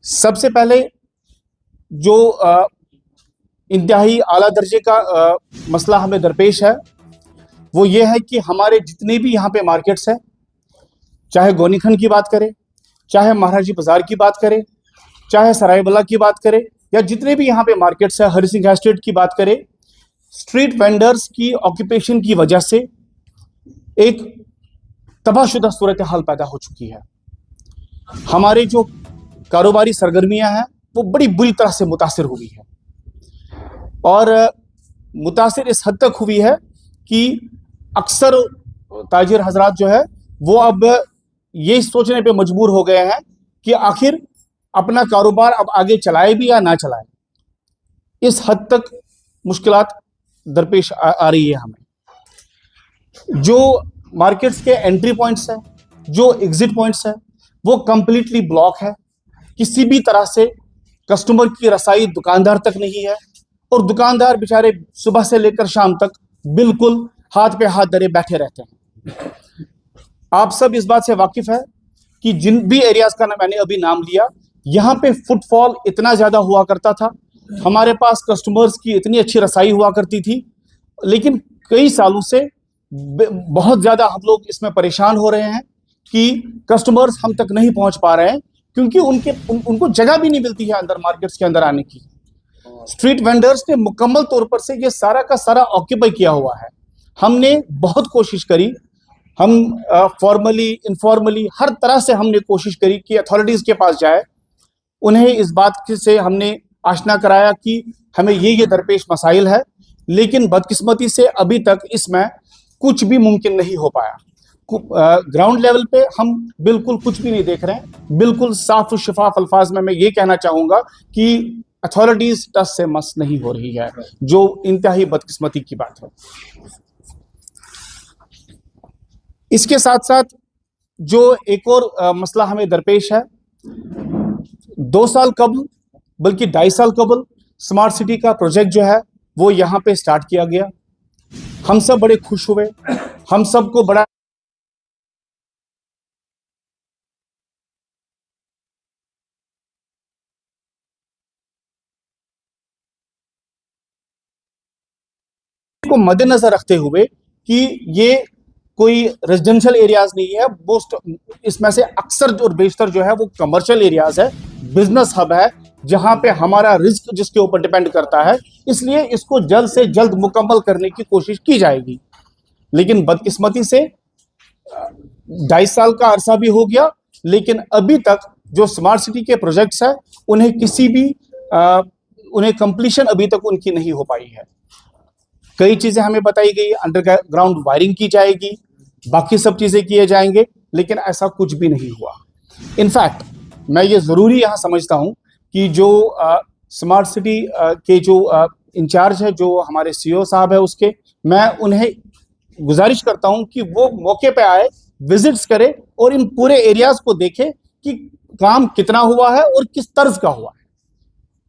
सबसे पहले जो इंतहाई आला दर्जे का मसला हमें दरपेश है वो ये है कि हमारे जितने भी यहाँ पे मार्केट्स हैं, चाहे गौनीखंड की बात करें, चाहे महाराजी बाजार की बात करें, चाहे सरायबला की बात करें, या जितने भी यहाँ पे मार्केट्स हैं, हरि सिंह एस्टेट की बात करें, स्ट्रीट वेंडर्स की ऑक्यूपेशन की वजह से एक तबाहशुदा सूरत हाल पैदा हो चुकी है। हमारे जो कारोबारी सरगर्मियां हैं वो बड़ी बुरी तरह से मुतासिर हुई है, और मुतासिर इस हद तक हुई है कि अक्सर ताजिर हजरात जो है वो अब ये सोचने पे मजबूर हो गए हैं कि आखिर अपना कारोबार अब आगे चलाए भी या ना चलाए। इस हद तक मुश्किलात दरपेश आ रही है हमें। जो मार्केट्स के एंट्री पॉइंट्स हैं, जो एग्जिट पॉइंट्स हैं, वो कंप्लीटली ब्लॉक है। किसी भी तरह से कस्टमर की रसाई दुकानदार तक नहीं है, और दुकानदार बेचारे सुबह से लेकर शाम तक बिल्कुल हाथ पे हाथ धरे बैठे रहते हैं। आप सब इस बात से वाकिफ है कि जिन भी एरियाज का मैंने अभी नाम लिया, यहाँ पे फुटफॉल इतना ज्यादा हुआ करता था, हमारे पास कस्टमर्स की इतनी अच्छी रसाई हुआ करती थी, लेकिन कई सालों से बहुत ज्यादा हम लोग इसमें परेशान हो रहे हैं कि कस्टमर्स हम तक नहीं पहुंच पा रहे हैं, क्योंकि उनको जगह भी नहीं मिलती है अंदर मार्केट्स के अंदर आने की। स्ट्रीट वेंडर्स ने मुकम्मल तौर पर से ये सारा का सारा ऑक्यूपाई किया हुआ है। हमने बहुत कोशिश करी, हम फॉर्मली इनफॉर्मली हर तरह से हमने कोशिश करी कि अथॉरिटीज के पास जाए, उन्हें इस बात से हमने आशना कराया कि हमें ये दरपेश मसाइल है, लेकिन बदकिस्मती से अभी तक इसमें कुछ भी मुमकिन नहीं हो पाया। ग्राउंड लेवल पे हम बिल्कुल कुछ भी नहीं देख रहे हैं। बिल्कुल साफ शफाफ अल्फाज में मैं ये कहना चाहूंगा कि अथॉरिटीज टस से मस नहीं हो रही है, जो इंतहाई बदकिस्मती की बात है। इसके साथ साथ जो एक और मसला हमें दरपेश है, 2 साल कबल बल्कि 2.5 साल कबल स्मार्ट सिटी का प्रोजेक्ट जो है वो यहाँ पे स्टार्ट किया गया। हम सब बड़े खुश हुए, हम सबको बड़ा को मद्देनजर रखते हुए कि ये कोई रेजिडेंशियल एरियाज नहीं है, मोस्ट इसमें से अक्सर और बेशतर जो है वो कमर्शियल एरियाज है, बिजनेस हब है, जहां पे हमारा रिस्क जिसके ऊपर डिपेंड करता है। इसलिए इसको जल्द से जल्द मुकम्मल करने की कोशिश की जाएगी। लेकिन बदकिस्मती से 2.5 साल का अरसा भी हो गया, लेकिन अभी तक जो स्मार्ट सिटी के प्रोजेक्ट्स हैं उन्हें उन्हें कंप्लीशन अभी तक उनकी नहीं हो पाई है। कई चीजें हमें बताई गई, अंडरग्राउंड वायरिंग की जाएगी, बाकी सब चीजें किए जाएंगे, लेकिन ऐसा कुछ भी नहीं हुआ। इनफैक्ट मैं ये जरूरी यहाँ समझता हूँ कि जो स्मार्ट सिटी के जो इंचार्ज है, जो हमारे सीईओ साहब है, उसके मैं उन्हें गुजारिश करता हूँ कि वो मौके पे आए, विजिट्स करे और इन पूरे एरियाज को देखे कि काम कितना हुआ है और किस तर्ज का हुआ है।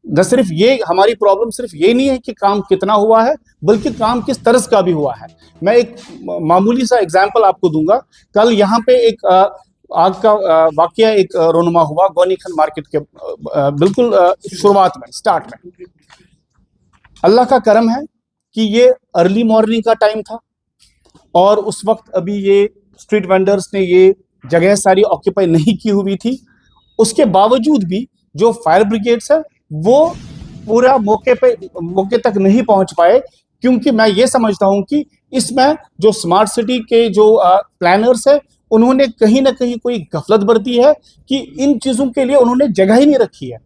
न सिर्फ ये हमारी प्रॉब्लम सिर्फ ये नहीं है कि काम कितना हुआ है, बल्कि काम किस तरह का भी हुआ है। मैं एक मामूली सा एग्जांपल आपको दूंगा। कल यहाँ पे एक आग का वाकया एक रोनुमा हुआ गौनीखंड मार्केट के बिल्कुल शुरुआत में, स्टार्ट में। अल्लाह का करम है कि ये अर्ली मॉर्निंग का टाइम था, और उस वक्त अभी ये स्ट्रीट वेंडर्स ने ये जगह सारी ऑक्यूपाई नहीं की हुई थी। उसके बावजूद भी जो फायर ब्रिगेड्स है वो पूरा मौके तक नहीं पहुंच पाए, क्योंकि मैं ये समझता हूं कि इसमें जो स्मार्ट सिटी के जो प्लानर्स है उन्होंने कहीं ना कहीं कोई गफलत बरती है कि इन चीजों के लिए उन्होंने जगह ही नहीं रखी है।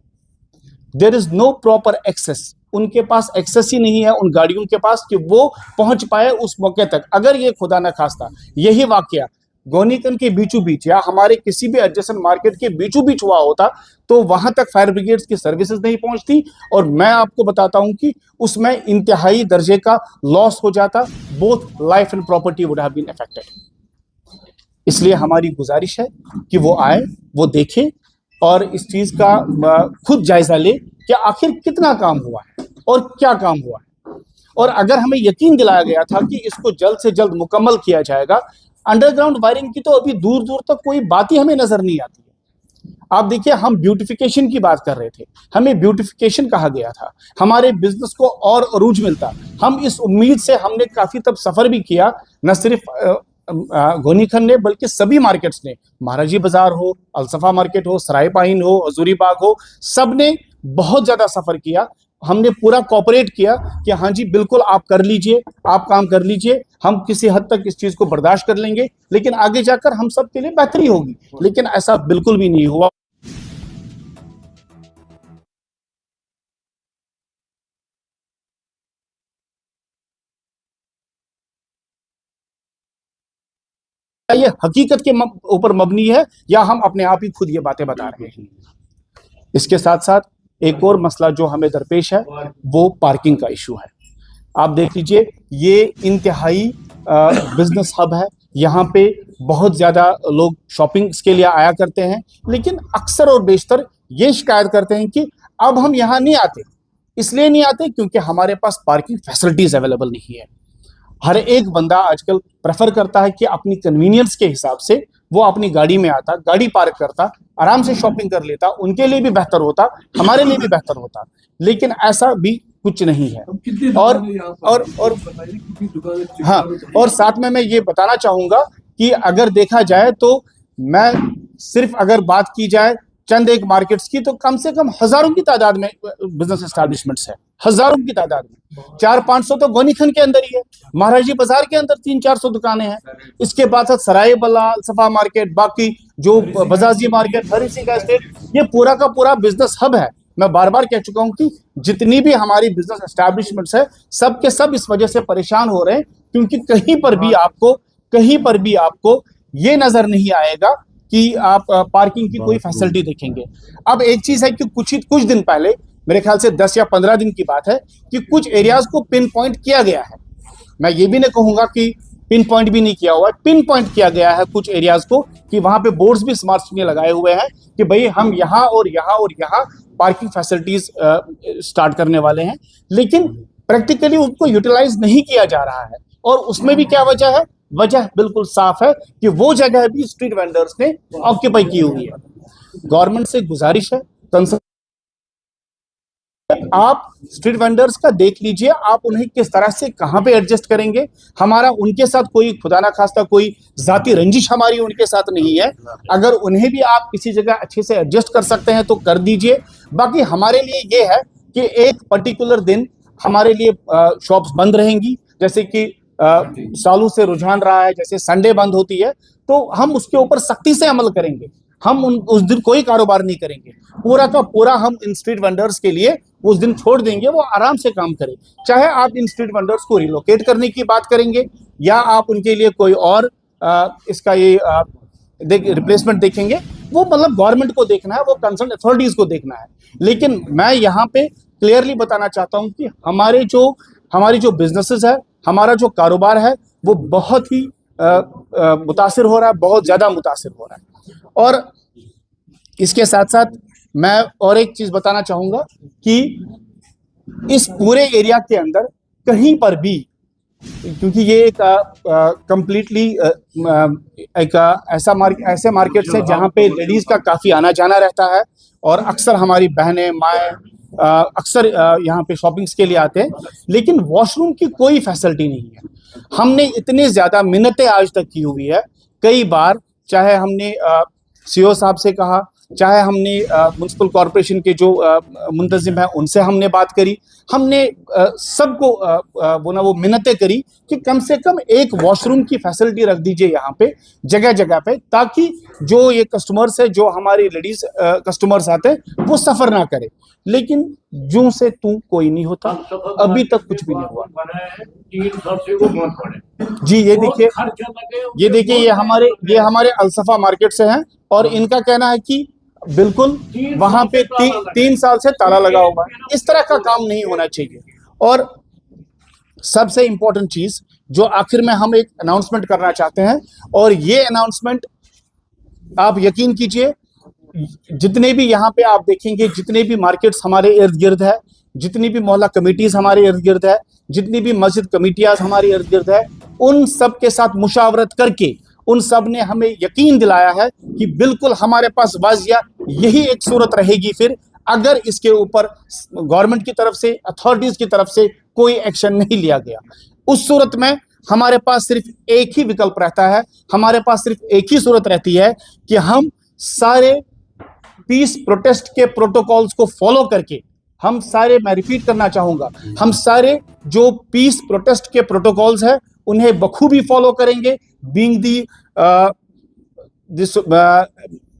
There is no proper access, उनके पास एक्सेस ही नहीं है उन गाड़ियों के पास कि वो पहुंच पाए उस मौके तक। अगर ये खुदा न खास्ता यही वाकया गौनीकंड के बीचों बीच या हमारे किसी भी एडजेसेंट मार्केट के बीचों बीच हुआ होता, तो वहां तक फायर ब्रिगेड्स की सर्विसेज नहीं पहुंचती, और मैं आपको बताता हूं कि उसमें इंतहाई दर्जे का लॉस हो जाता। Both life and property would have been affected. इसलिए हमारी गुजारिश है कि वो आए, वो देखें और इस चीज का खुद जायजा ले कि आखिर कितना काम हुआ है और क्या काम हुआ है। और अगर हमें यकीन दिलाया गया था कि इसको जल्द से जल्द मुकम्मल किया जाएगा, अंडरग्राउंड वायरिंग की तो अभी दूर दूर तक कोई बात ही हमें नजर नहीं आती है। आप देखिए, हम ब्यूटिफिकेशन की बात कर रहे थे, हमें ब्यूटिफिकेशन कहा गया था, हमारे बिजनेस को और अरूज मिलता। हम इस उम्मीद से हमने काफी तब सफर भी किया, न सिर्फ गोनीखन ने बल्कि सभी मार्केट्स ने, महाराजी बाजार हो, अलसफा मार्केट हो, सराय पाइन हो, हजूरी बाग हो, सब ने बहुत ज्यादा सफर किया। हमने पूरा कोऑपरेट किया कि हाँ जी बिल्कुल आप कर लीजिए, आप काम कर लीजिए, हम किसी हद तक इस चीज को बर्दाश्त कर लेंगे, लेकिन आगे जाकर हम सब के लिए बेहतरी होगी। लेकिन ऐसा बिल्कुल भी नहीं हुआ। ये हकीकत के ऊपर मबनी है या हम अपने आप ही खुद ये बातें बता रहे हैं। इसके साथ साथ एक और मसला जो हमें दरपेश है वो पार्किंग का इशू है। आप देख लीजिए, ये इंतहाई बिजनेस हब है, यहाँ पे बहुत ज्यादा लोग शॉपिंग के लिए आया करते हैं, लेकिन अक्सर और बेशतर ये शिकायत करते हैं कि अब हम यहाँ नहीं आते। इसलिए नहीं आते क्योंकि हमारे पास पार्किंग फैसिलिटीज अवेलेबल नहीं है। हर एक बंदा आजकल प्रेफर करता है कि अपनी कन्वीनियंस के हिसाब से वो अपनी गाड़ी में आता, गाड़ी पार्क करता, आराम से शॉपिंग कर लेता, उनके लिए भी बेहतर होता, हमारे लिए भी बेहतर होता। लेकिन ऐसा भी कुछ नहीं है। और हाँ, और साथ में मैं ये बताना चाहूंगा कि अगर देखा जाए तो मैं सिर्फ अगर बात की जाए चंद एक मार्केट्स की, तो कम से कम हजारों की तादाद में बिजनेस एस्टैब्लिशमेंट्स है, हजारों की तादाद में। 400-500 तो गोनीखन के अंदर ही है, महाराजी बाजार के अंदर 300-400 दुकानें हैं। इसके बाद सराय बला, सफा मार्केट, बाकी जो बजाजी मार्केट, हरी सिंह एस्टेट, ये पूरा का पूरा बिजनेस हब है। मैं बार बार कह चुका हूं कि जितनी भी हमारी बिजनेस एस्टैब्लिशमेंट्स है, सब के सब इस वजह से परेशान हो रहे हैं, क्योंकि कहीं पर भी आपको ये नजर नहीं आएगा कि आप पार्किंग की कोई फैसिलिटी देखेंगे। अब एक चीज है कि कुछ दिन पहले, मेरे ख्याल से 10 या 15 दिन की बात है, कि कुछ एरियाज को पिन पॉइंट किया गया है। मैं ये भी नहीं कहूंगा कि पिन पॉइंट भी नहीं किया हुआ है, पिन पॉइंट किया गया है कुछ एरियाज को, कि वहां पे बोर्ड्स भी स्मार्ट सिटी लगाए हुए हैं कि भाई हम यहाँ और यहाँ और यहाँ पार्किंग फैसिलिटीज स्टार्ट करने वाले हैं। लेकिन प्रैक्टिकली उनको यूटिलाइज नहीं किया जा रहा है। और उसमें भी क्या वजह है? वजह बिल्कुल साफ है कि वो जगह भी स्ट्रीट वेंडर्स ने ऑक्यूपाई की हुई है। गवर्नमेंट से गुजारिश है, आप स्ट्रीट वेंडर्स का देख लीजिए, आप उन्हें किस तरह से कहां पे एडजस्ट करेंगे। हमारा उनके साथ कोई खुदा ना खास्ता कोई जाती रंजिश हमारी उनके साथ नहीं है। अगर उन्हें भी आप किसी जगह अच्छे से एडजस्ट कर सकते हैं तो कर दीजिए। बाकी हमारे लिए ये है कि एक पर्टिकुलर दिन हमारे लिए शॉप्स बंद रहेंगी, जैसे कि सालों से रुझान रहा है, जैसे संडे बंद होती है, तो हम उसके ऊपर सख्ती से अमल करेंगे। हम उस दिन कोई कारोबार नहीं करेंगे, पूरा का पूरा हम इन स्ट्रीट वेंडर्स के लिए उस दिन छोड़ देंगे, वो आराम से काम करें। चाहे आप इन स्ट्रीट वेंडर्स को रिलोकेट करने की बात करेंगे या आप उनके लिए कोई और इसका ये रिप्लेसमेंट देखेंगे, वो मतलब गवर्नमेंट को देखना है, वो कंसर्न अथॉरिटीज को देखना है। लेकिन मैं यहाँ पे क्लियरली बताना चाहता हूँ कि हमारी जो बिजनेसेस है, हमारा जो कारोबार है, वो बहुत ही मुतासिर हो रहा है, बहुत ज्यादा मुतासिर हो रहा है। और इसके साथ साथ मैं और एक चीज बताना चाहूंगा कि इस पूरे एरिया के अंदर कहीं पर भी, क्योंकि ये एक कंप्लीटली एक ऐसे मार्केट है जहां पे लेडीज का काफी आना जाना रहता है, और अक्सर हमारी बहनें माएँ अक्सर यहाँ पे शॉपिंग्स के लिए आते हैं, लेकिन वॉशरूम की कोई फैसिलिटी नहीं है। हमने इतनी ज्यादा मिन्नतें आज तक की हुई है, कई बार, चाहे हमने सीओ साहब से कहा, चाहे हमने म्युनिसिपल कॉरपोरेशन के जो मुंतजिम है उनसे हमने बात करी, हमने सबको वो मिन्नतें करी कि कम से कम एक वॉशरूम की फैसिलिटी रख दीजिए यहाँ पे जगह जगह पे, ताकि जो ये कस्टमर्स है, जो हमारी लेडीज कस्टमर्स आते हैं, वो सफर ना करे। लेकिन जूं से तू कोई नहीं होता, अभी तक कुछ भी नहीं हुआ। जी ये देखिए ये हमारे अलसफा मार्केट से हैं, और इनका कहना है कि बिल्कुल वहां पे 3 साल से ताला लगा हुआ है। इस तरह का काम नहीं होना चाहिए। और सबसे इंपॉर्टेंट चीज जो आखिर में हम एक अनाउंसमेंट करना चाहते हैं, और ये अनाउंसमेंट आप यकीन कीजिए, जितने भी यहाँ पे आप देखेंगे, जितने भी मार्केट्स हमारे इर्द गिर्द है, जितनी भी मोहल्ला कमेटीज हमारे इर्द गिर्द है, जितनी भी मस्जिद कमेटियां हमारे इर्द गिर्द है, उन सब के साथ मुशावरत करके उन सब ने हमें यकीन दिलाया है कि बिल्कुल हमारे पास वाजिया यही एक सूरत रहेगी फिर, अगर इसके ऊपर गवर्नमेंट की तरफ से, अथॉरिटीज की तरफ से कोई एक्शन नहीं लिया गया। उस सूरत में हमारे पास सिर्फ एक ही विकल्प रहता है, हमारे पास सिर्फ एक ही सूरत रहती है कि हम सारे पीस प्रोटेस्ट के प्रोटोकॉल्स को फॉलो करके, हम सारे, मैं रिपीट करना चाहूंगा, हम सारे जो पीस प्रोटेस्ट के प्रोटोकॉल्स हैं उन्हें बखूबी फॉलो करेंगे, बीइंग दी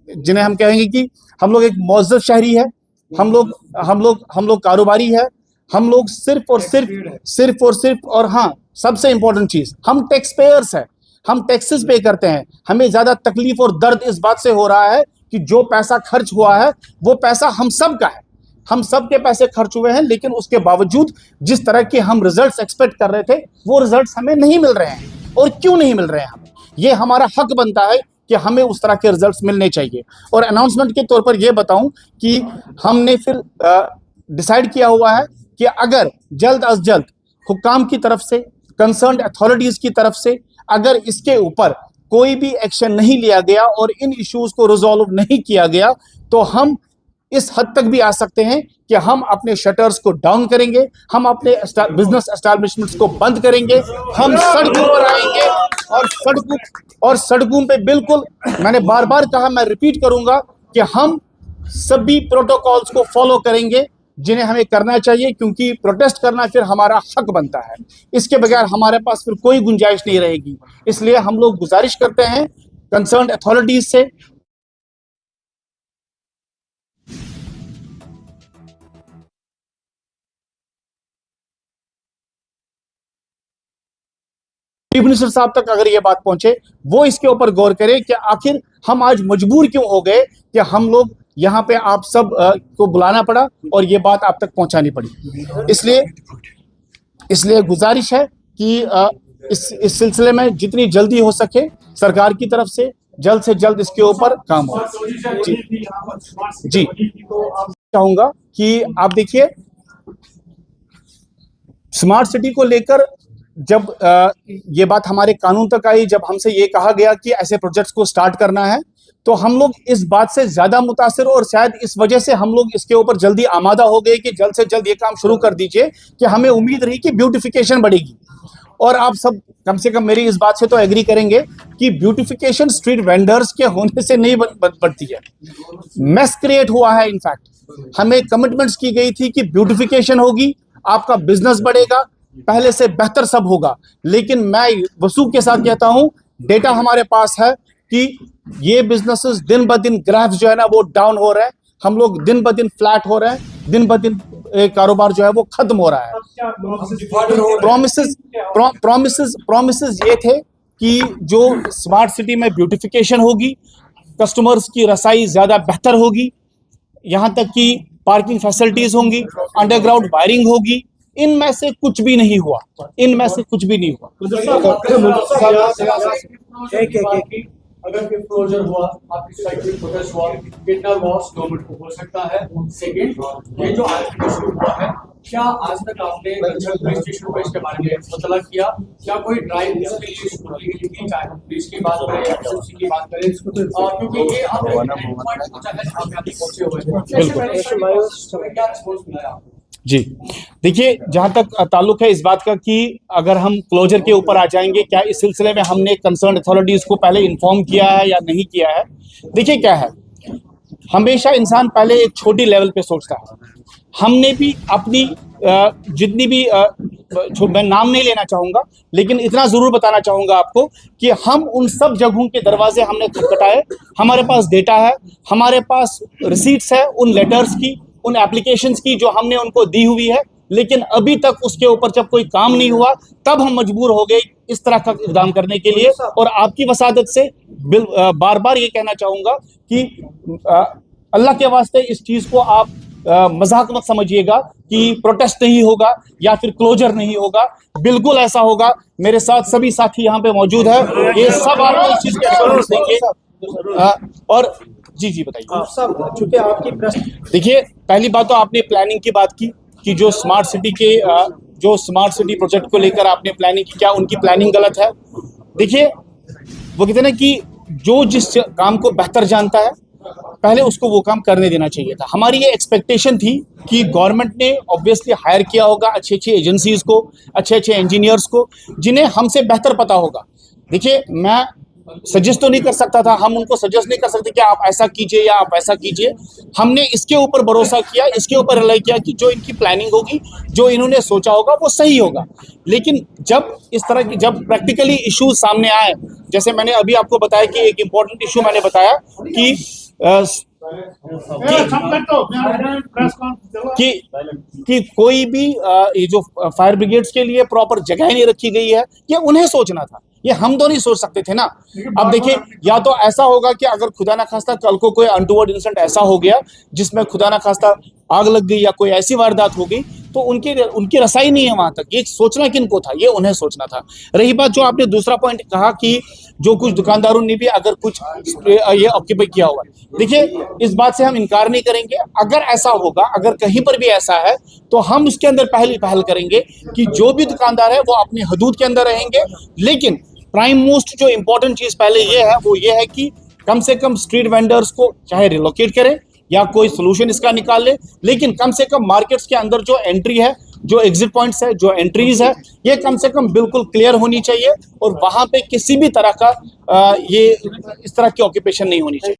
जिन्हें हम कहेंगे कि हम लोग एक मुअज़्ज़ज़ शहरी है, हम लोग कारोबारी है, हम लोग सिर्फ और हाँ, सबसे इंपॉर्टेंट चीज, हम टैक्स पेयर्स हैं, हम टैक्सेस पे करते हैं। हमें ज्यादा तकलीफ और दर्द इस बात से हो रहा है कि जो पैसा खर्च हुआ है वो पैसा हम सब का है, हम सब के पैसे खर्च हुए हैं, लेकिन उसके बावजूद जिस तरह के हम रिजल्ट्स एक्सपेक्ट कर रहे थे वो रिजल्ट्स हमें नहीं मिल रहे हैं। और क्यों नहीं मिल रहे हैं हमें? ये हमारा हक बनता है कि हमें उस तरह के रिजल्ट्स मिलने चाहिए। और अनाउंसमेंट के तौर पर यह बताऊं कि हमने फिर डिसाइड किया हुआ है कि अगर जल्द अज जल्द हुक्काम की तरफ से, कंसर्न्ड अथॉरिटीज की तरफ से अगर इसके ऊपर कोई भी एक्शन नहीं लिया गया और इन इश्यूज को रिजॉल्व नहीं किया गया, तो हम इस हद तक भी आ सकते हैं कि हम अपने शटर्स को डाउन करेंगे, हम अपने बिजनेस एस्टैब्लिशमेंट्स को बंद करेंगे, हम सड़कों पर आएंगे और सड़कों पे बिल्कुल, मैंने बार बार कहा, मैं रिपीट करूंगा कि हम सभी प्रोटोकॉल्स को फॉलो करेंगे जिन्हें हमें करना चाहिए, क्योंकि प्रोटेस्ट करना फिर हमारा हक बनता है। इसके बगैर हमारे पास फिर कोई गुंजाइश नहीं रहेगी। इसलिए हम लोग गुजारिश करते हैं कंसर्न्ड अथॉरिटीज से, चीफ मिनिस्टर साहब तक अगर ये बात पहुंचे, वो इसके ऊपर गौर करें कि आखिर हम आज मजबूर क्यों हो गए कि हम लोग यहाँ पे आप सब को बुलाना पड़ा और ये बात आप तक पहुंचानी पड़ी। इसलिए गुजारिश है कि इस सिलसिले में जितनी जल्दी हो सके सरकार की तरफ से जल्द इसके ऊपर काम हो। जी चाहूंगा कि आप देखिए, स्मार्ट सिटी को लेकर जब ये बात हमारे कानून तक आई, जब हमसे ये कहा गया कि ऐसे प्रोजेक्ट्स को स्टार्ट करना है, तो हम लोग इस बात से ज्यादा मुतासिर और शायद इस वजह से हम लोग इसके ऊपर जल्दी आमादा हो गए कि जल्द से जल्द ये काम शुरू कर दीजिए, कि हमें उम्मीद रही कि ब्यूटिफिकेशन बढ़ेगी। और आप सब कम से कम मेरी इस बात से तो एग्री करेंगे कि ब्यूटिफिकेशन स्ट्रीट वेंडर्स के होने से नहीं बढ़ती है, मेस क्रिएट हुआ है। इनफैक्ट हमें कमिटमेंट्स की गई थी कि ब्यूटिफिकेशन होगी, आपका बिजनेस बढ़ेगा, पहले से बेहतर सब होगा। लेकिन मैं वसूख के साथ कहता हूं, डेटा हमारे पास है कि ये बिजनेसेस दिन ब दिन, ग्राफ्स जो है ना वो डाउन हो रहे हैं, हम लोग दिन ब दिन फ्लैट हो रहे हैं, दिन ब दिन कारोबार जो है वो खत्म हो रहा है। प्रोमिसेस ये थे कि जो स्मार्ट सिटी में ब्यूटिफिकेशन होगी, कस्टमर्स की रसाई ज्यादा बेहतर होगी, यहां तक कि पार्किंग फैसिलिटीज होंगी, अंडरग्राउंड वायरिंग होगी। इनमें से कुछ भी नहीं हुआ, इनमें से कुछ भी नहीं हुआ। अगर फिर क्लोजर हुआ, आपकी साइड में प्रोटेस्ट हुआ, कितना लॉस गवर्नमेंट को हो सकता है? सेकंड, ये जो आज का शुरू हुआ है, क्या आज तक आपने पुलिस स्टेशन पर इसके बारे में मुतला किया? क्या कोई ड्राइव इसके लिए शुरू की, चाहे हम पुलिस की बात करें या एसएमसी की बात करें, क्योंकि ये आप पॉइंट पहुंचा है जहां पे आप पहुंचे हुए हैं, क्या रिस्पॉन्स मिला आपको? जी देखिए, जहां तक ताल्लुक है इस बात का कि अगर हम क्लोजर के ऊपर आ जाएंगे, क्या इस सिलसिले में हमने कंसर्न अथॉरिटीज को पहले इन्फॉर्म किया है या नहीं किया है? देखिए क्या है, हमेशा इंसान पहले एक छोटी लेवल पे सोचता है। हमने भी अपनी जितनी भी मैं नाम नहीं लेना चाहूंगा, लेकिन इतना जरूर बताना चाहूंगा आपको कि हम उन सब जगहों के दरवाजे हमने खटखटाए, हमारे पास डेटा है, हमारे पास रिसीट्स है उन लेटर्स की, उन एप्लीकेशंस की जो हमने उनको दी हुई है, लेकिन अभी तक उसके ऊपर जब कोई काम नहीं हुआ, तब हम मजबूर हो गए इस तरह का इक़दाम करने के लिए। और आपकी वसादत से बार बार ये कहना चाहूंगा कि अल्लाह के वास्ते इस चीज को आप मजाक मत समझिएगा कि प्रोटेस्ट नहीं होगा या फिर क्लोजर नहीं होगा। बिल्कुल ऐसा होगा। मेरे साथ सभी साथी यहाँ पे मौजूद है, ये सब आपको इस चीज के एश्योरेंस देंगे। और जी बताइए। चूंकि आपकी देखिए, पहली बात तो आपने प्लानिंग की बात की कि जो स्मार्ट सिटी प्रोजेक्ट को लेकर आपने प्लानिंग की, क्या उनकी प्लानिंग गलत है? देखिए, वो कहते हैं ना कि जो जिस काम को बेहतर जानता है पहले उसको वो काम करने देना चाहिए था। हमारी ये एक्सपेक्टेशन थी कि गवर्नमेंट ने ऑब्वियसली हायर किया होगा अच्छी अच्छी एजेंसीज को, अच्छे अच्छे इंजीनियर्स को, जिन्हें हमसे बेहतर पता होगा। देखिए, मैं सजेस्ट तो नहीं कर सकता था, हम उनको सजेस्ट नहीं कर सकते कि आप ऐसा कीजिए या आप ऐसा कीजिए। हमने इसके ऊपर भरोसा किया, इसके ऊपर रिलाई किया कि जो इनकी प्लानिंग होगी, जो इन्होंने सोचा होगा वो सही होगा। लेकिन जब इस तरह की जब प्रैक्टिकली इश्यूज सामने आए, जैसे मैंने अभी आपको बताया कि एक इंपॉर्टेंट इशू मैंने बताया कि कि कोई भी ये जो फायर ब्रिगेड्स के लिए प्रॉपर जगह नहीं रखी गई है, ये उन्हें सोचना था, ये हम तो नहीं सोच सकते थे ना। अब देखिए, या तो ऐसा होगा कि अगर खुदा ना खास्ता कल को कोई अनटूवर्ड इंसिडेंट ऐसा हो गया जिसमें खुदा ना खास्ता आग लग गई या कोई ऐसी वारदात हो गई, तो उनकी रसाई नहीं है वहां तक। ये सोचना किनको था, ये उन्हें सोचना था। रही बात जो आपने दूसरा पॉइंट कहा कि जो कुछ दुकानदारों ने भी अगर कुछ ये ऑक्यूपाई किया हुआ है, देखिए इस बात से हम इनकार नहीं करेंगे। अगर ऐसा होगा, अगर कहीं पर भी ऐसा है, तो हम उसके अंदर पहल करेंगे कि जो भी दुकानदार है वो अपनी हदूद के अंदर रहेंगे। लेकिन प्राइम मोस्ट जो इंपॉर्टेंट चीज पहले ये है, वो ये है कि कम से कम स्ट्रीट वेंडर्स को चाहे रिलोकेट करें या कोई सोल्यूशन इसका निकाल ले, लेकिन कम से कम मार्केट्स के अंदर जो एंट्री है, जो एग्जिट पॉइंट्स है, जो एंट्रीज है, ये कम से कम बिल्कुल क्लियर होनी चाहिए और वहां पे किसी भी तरह का ये इस तरह की ऑक्यूपेशन नहीं होनी चाहिए।